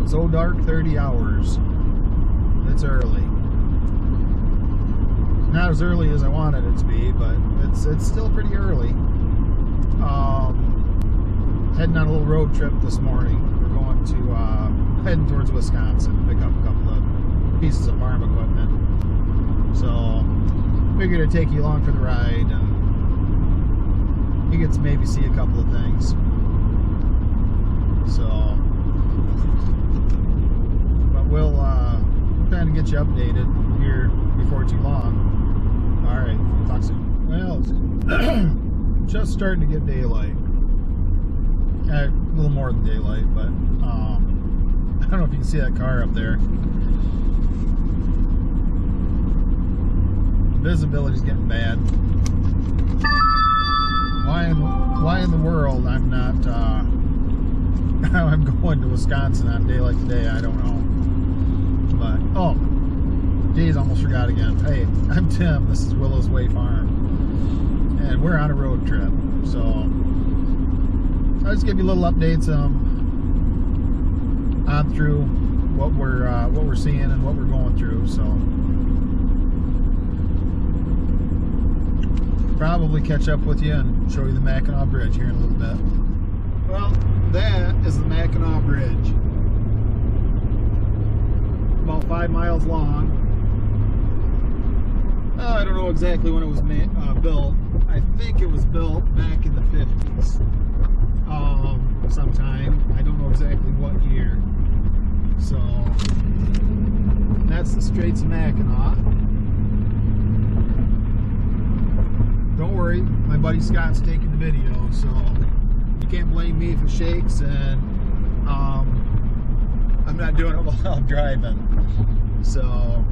So dark, 30 hours. It's early. Not as early as I wanted it to be, but it's still pretty early. Heading on a little road trip this morning. We're going to heading towards Wisconsin to pick up a couple of pieces of farm equipment. So figured I'd take you along for the ride, and you get to maybe see a couple of things. So, but we'll try to get you updated here before too long. All right, talk soon. Well, it's just starting to get daylight. A little more than daylight, but I don't know if you can see that car up there. Visibility's getting bad. Why in the world I'm not I'm going to Wisconsin on a day like today, I don't know. But oh, geez, almost forgot again. Hey, I'm Tim. This is Willows Way Farm, and we're on a road trip. So I'll just give you little updates on through what we're seeing and what we're going through. So probably catch up with you and show you the Mackinac Bridge here in a little bit. Well, that is the Mackinac Bridge. About 5 miles long. I don't know exactly when it was built. I think it was built back in the 50s. Sometime. I don't know exactly what year. So, that's the Straits of Mackinac. Don't worry, my buddy Scott's taking the video, so you can't blame me if it shakes, and I'm not doing it while I'm driving. So,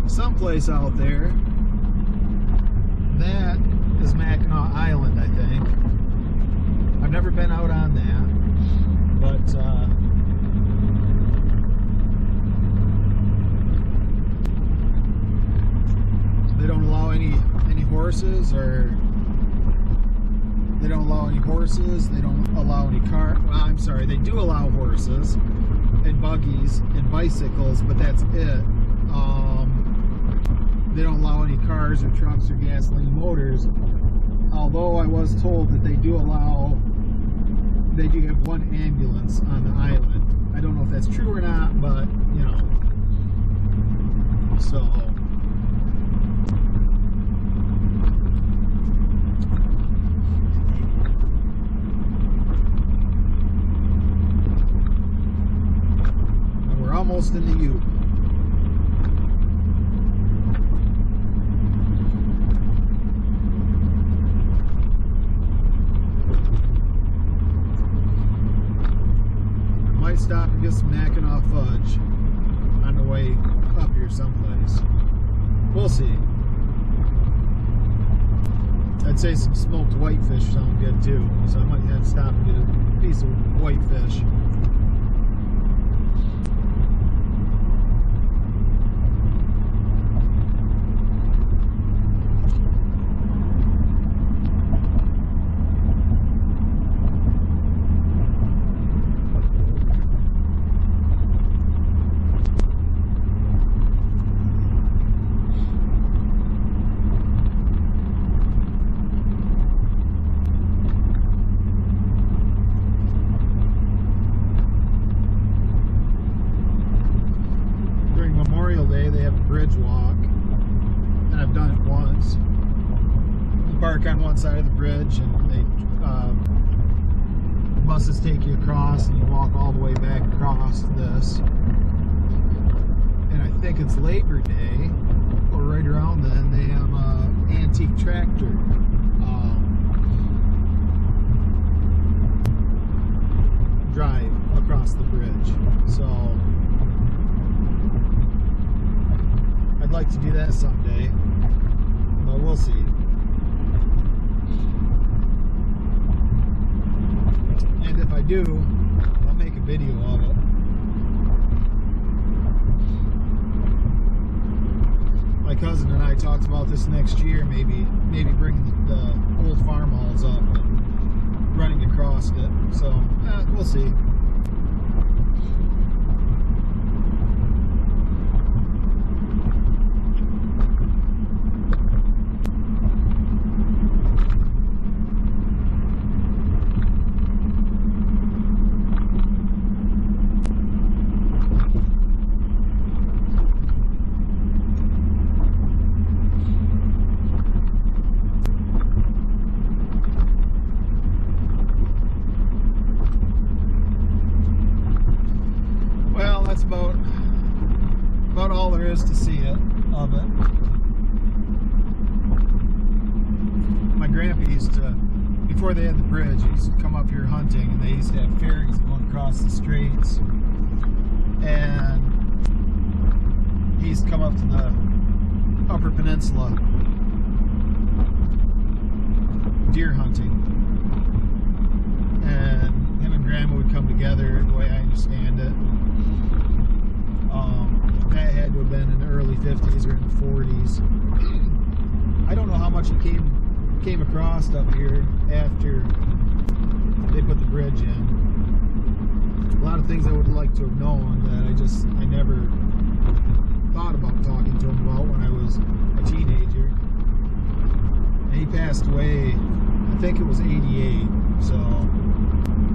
someplace out there, that is Mackinac Island, I think. I've never been out on that, but they don't allow any horses, or they don't allow any horses. They don't allow any car. Well, I'm sorry, they do allow horses and buggies and bicycles, but that's it. They don't allow any cars or trucks or gasoline motors. Although I was told that they do have one ambulance on the island. I don't know if that's true or not, but you know. So we're almost in the U. Might stop and get some Mackinac fudge on the way up here someplace. We'll see. I'd say some smoked whitefish sound good too, so I might have to stop and get a piece of whitefish. They have a bridge walk, and I've done it once. You park on one side of the bridge, and buses take you across, and you walk all the way back across this. And I think it's Labor Day, or right around then, they have an antique tractor drive across the bridge. So I'd like to do that someday, but we'll see. And if I do, I'll make a video of it. My cousin and I talked about this next year, maybe bringing the old farm halls up and running across it. So we'll see. before they had the bridge, he used to come up here hunting, and they used to have ferries going across the straits. And he used to come up to the Upper Peninsula deer hunting. And him and Grandma would come together, the way I understand it. That had to have been in the early 50s or in the 40s. I don't know how much he came across up here after they put the bridge in. A lot of things I would like to have known that I never thought about talking to him about when I was a teenager. And he passed away, I think it was 88, so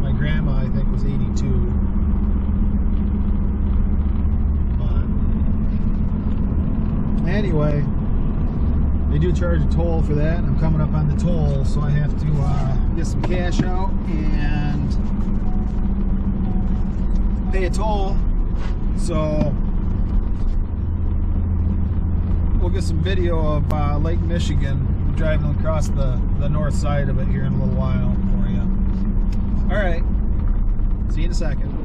my grandma I think was 82. Anyway, they do charge a toll for that. I'm coming up on the toll, so I have to get some cash out and pay a toll. So we'll get some video of Lake Michigan, driving across the north side of it here in a little while for you. All right, see you in a second.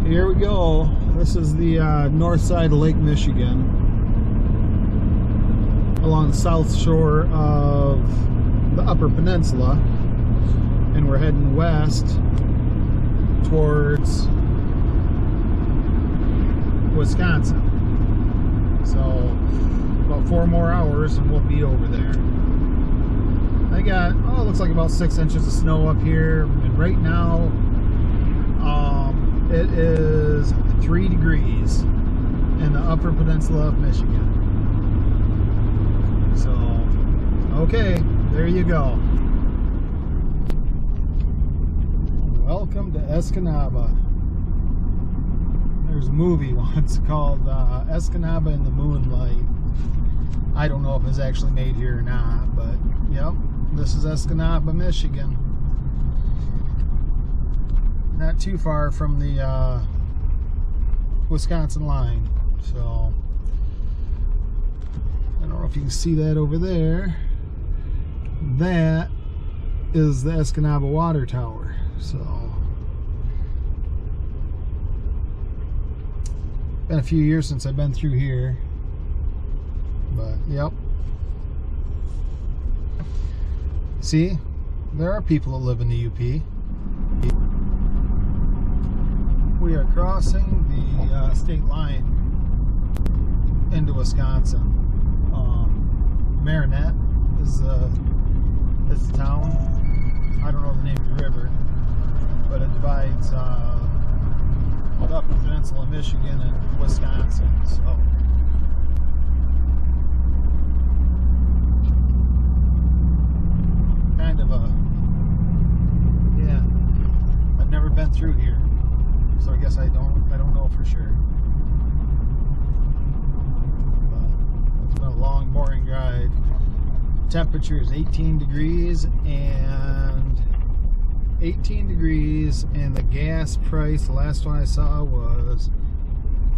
Here we go. This is the north side of Lake Michigan, along the south shore of the Upper Peninsula, and we're heading west towards Wisconsin. So about 4 more hours and we'll be over there. I got, it looks like about 6 inches of snow up here, and right now it is 3 degrees in the Upper Peninsula of Michigan. So, okay, there you go. Welcome to Escanaba. There's a movie once called Escanaba in the Moonlight. I don't know if it's actually made here or not, but yep, this is Escanaba, Michigan. Not too far from the Wisconsin line. So I don't know if you can see that over there. That is the Escanaba Water Tower. So been a few years since I've been through here, but yep. See, there are people that live in the UP. We are crossing the state line into Wisconsin. Marinette is the town. I don't know the name of the river, but it divides the Upper Peninsula of Michigan and Wisconsin. So kind of I've never been through here, so I guess I don't know for sure. But it's been a long, boring drive. Temperature is 18 degrees and the gas price, the last one I saw, was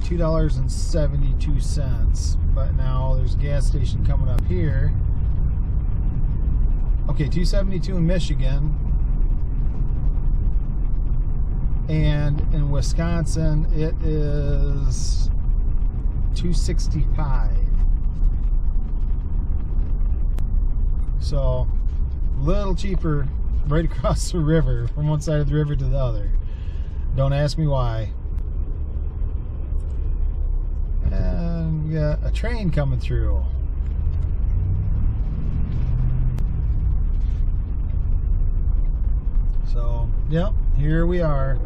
$2.72. But now there's a gas station coming up here. Okay, $2.72 in Michigan. And in Wisconsin, it is $2.65. So, a little cheaper right across the river, from one side of the river to the other. Don't ask me why. And we got a train coming through. So, yep, here we are.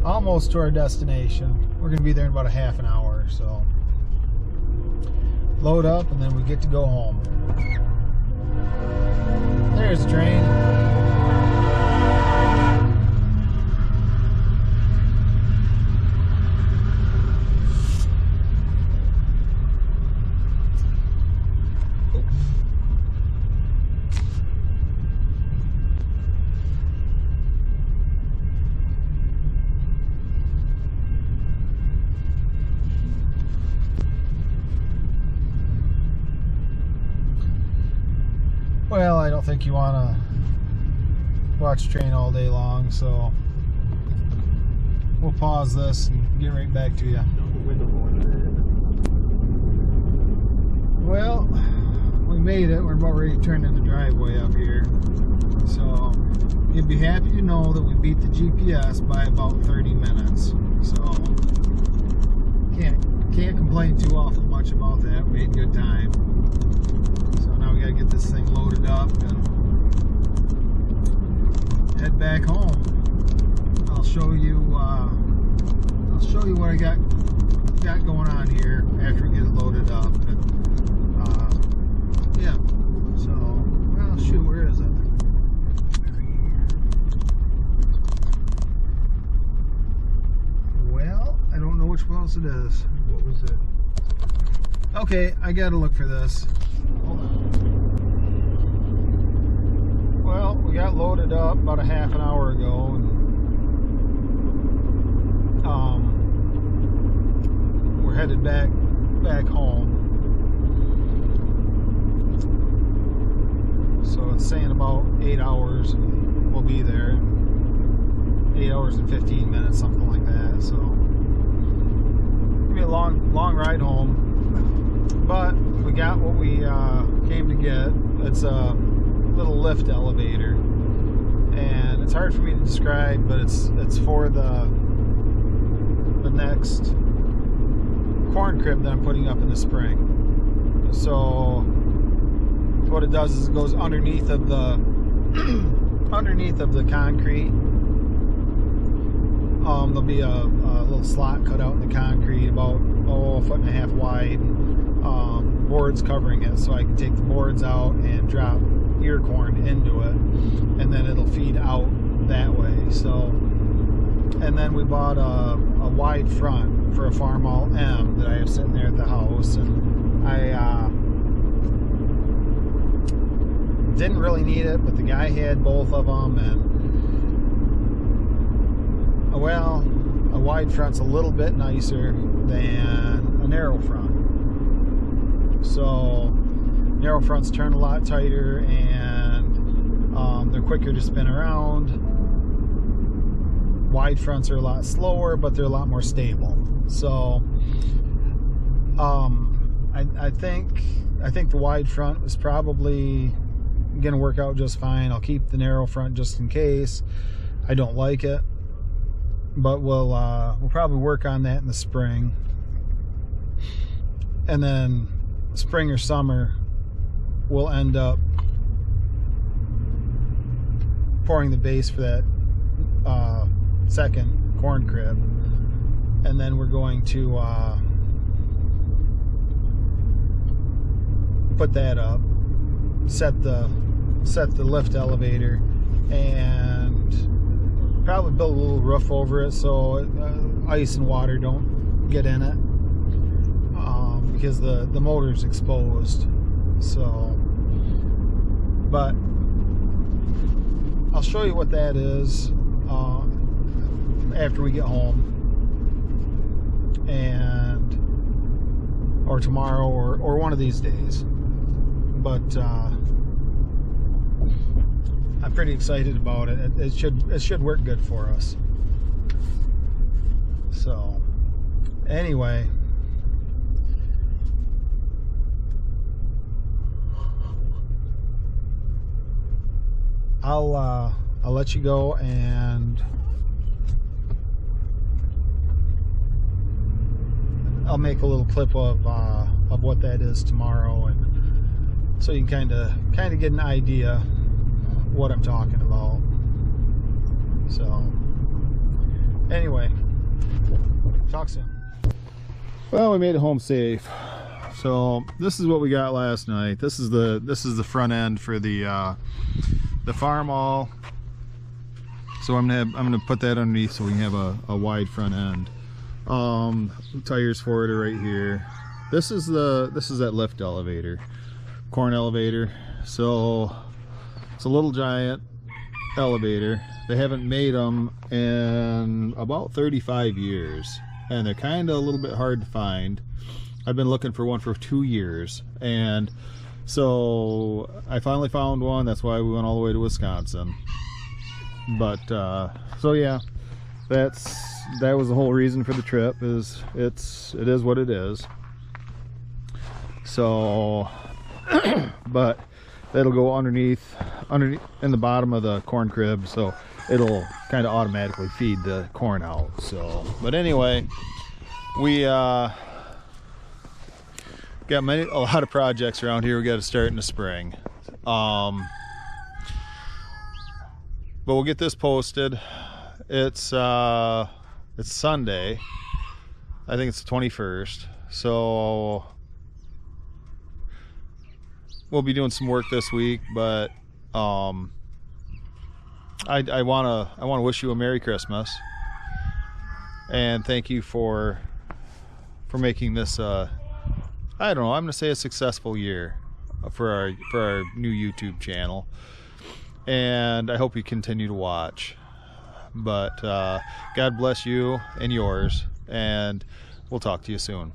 Almost to our destination. We're going to be there in about a half an hour, so load up and then we get to go home. There's the train. Well, I don't think you want to watch train all day long, so we'll pause this and get right back to you. Well, we made it. We're about ready to turn in the driveway up here. So you'd be happy to know that we beat the GPS by about 30 minutes. So can't complain too awful much about that. We had a good time. So now we gotta get this thing loaded up and head back home. I'll show you what I got going on here after we get it loaded up. And, yeah. So, well, shoot, where is it? Well, I don't know which house it is. What was it? Okay, I gotta look for this. Hold on. Well, we got loaded up about a half an hour ago, and we're headed back home. So it's saying about 8 hours, and we'll be there. 8 hours and 15 minutes, something like that. So it'll be a long ride home. But we got what we came to get. It's a little lift elevator, and it's hard for me to describe, but it's for the next corn crib that I'm putting up in the spring. So what it does is it goes underneath of the concrete. There'll be a little slot cut out in the concrete about a foot and a half wide. Boards covering it, so I can take the boards out and drop ear corn into it, and then it'll feed out that way. So, and then we bought a wide front for a Farmall M that I have sitting there at the house, and I didn't really need it, but the guy had both of them, and well, a wide front's a little bit nicer than a narrow front. So narrow fronts turn a lot tighter, and they're quicker to spin around. Wide fronts are a lot slower, but they're a lot more stable. So I think the wide front is probably gonna work out just fine. I'll keep the narrow front just in case I don't like it, but we'll probably work on that in the spring, and then spring or summer we'll end up pouring the base for that second corn crib, and then we're going to put that up, set the lift elevator, and probably build a little roof over it so ice and water don't get in it, because the motor's exposed. So, but I'll show you what that is after we get home, and or tomorrow or one of these days. But I'm pretty excited about it. It should work good for us. So anyway, I'll let you go, and I'll make a little clip of what that is tomorrow, and so you can kind of get an idea what I'm talking about. So anyway, talk soon. Well, we made it home safe. So this is what we got last night. This is the front end for the Farmall. So I'm gonna put that underneath so we can have a wide front end. Tires for it are right here. This is that lift elevator, corn elevator. So it's a little giant elevator. They haven't made them in about 35 years, and they're kind of a little bit hard to find. I've been looking for one for 2 years, and So I finally found one. That's why we went all the way to Wisconsin. But so yeah, that was the whole reason for the trip. It is what it is. So but it'll go underneath in the bottom of the corn crib, so it'll kind of automatically feed the corn out. So but anyway, we got a lot of projects around here we got to start in the spring. But we'll get this posted. It's Sunday. I think it's the 21st. So we'll be doing some work this week, but I wanna wish you a Merry Christmas and thank you for making this I don't know, I'm gonna say a successful year for our new YouTube channel, and I hope you continue to watch. But God bless you and yours, and we'll talk to you soon.